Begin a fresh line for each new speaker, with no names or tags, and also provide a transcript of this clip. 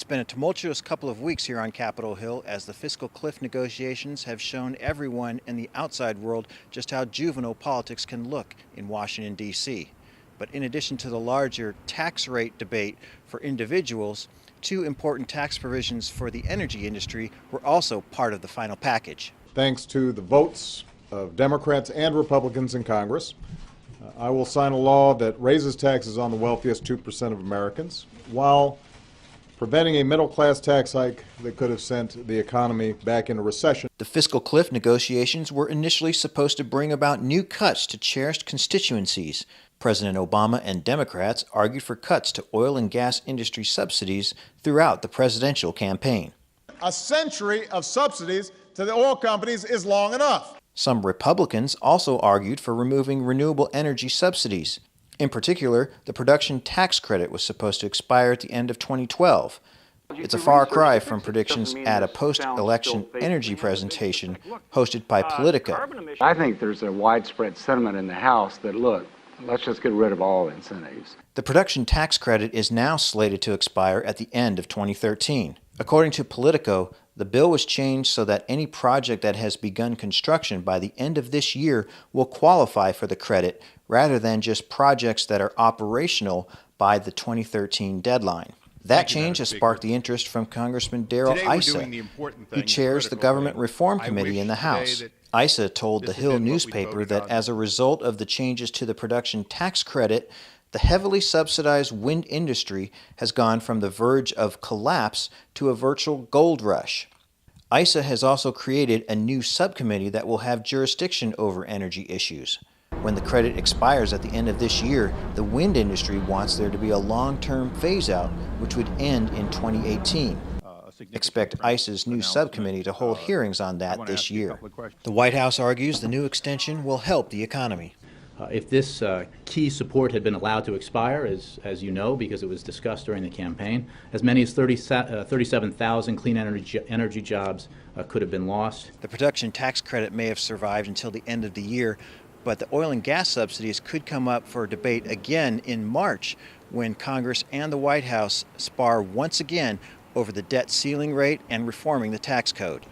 been a tumultuous couple of weeks here on Capitol Hill as the fiscal cliff negotiations have shown everyone in the outside world just how juvenile politics can look in Washington, D.C. But in addition to the larger tax rate debate for individuals, two important tax provisions for the energy industry were also part of the final package.
Thanks to the votes of Democrats and Republicans in Congress, I will sign a law that raises taxes on the wealthiest 2% of Americans, while preventing a middle-class tax hike that could have sent the economy back into recession.
The fiscal cliff negotiations were initially supposed to bring about new cuts to cherished constituencies. President Obama and Democrats argued for cuts to oil and gas industry subsidies throughout the presidential campaign.
A century of subsidies to the oil companies is long enough.
Some Republicans also argued for removing renewable energy subsidies. In particular, the production tax credit was supposed to expire at the end of 2012. It's a far cry from predictions at a post-election energy presentation hosted by Politico.
I think there's a widespread sentiment in the House that, look, let's just get rid of all incentives.
The production tax credit is now slated to expire at the end of 2013. According to Politico, the bill was changed so that any project that has begun construction by the end of this year will qualify for the credit, rather than just projects that are operational by the 2013 deadline. That change has sparked the interest from Congressman Darrell Issa, who chairs the Government Reform Committee in the House. Issa told the Hill newspaper that as a result of the changes to the production tax credit, the heavily subsidized wind industry has gone from the verge of collapse to a virtual gold rush. Issa has also created a new subcommittee that will have jurisdiction over energy issues. When the credit expires at the end of this year, the wind industry wants there to be a long-term phase-out, which would end in 2018. Expect ICE's new subcommittee to hold hearings on that this year. The White House argues the new extension will help the economy.
If this key support had been allowed to expire, as you know, because it was discussed during the campaign, as many as 37,000 clean energy jobs could have been lost.
The production tax credit may have survived until the end of the year, but the oil and gas subsidies could come up for debate again in March when Congress and the White House spar once again over the debt ceiling rate and reforming the tax code.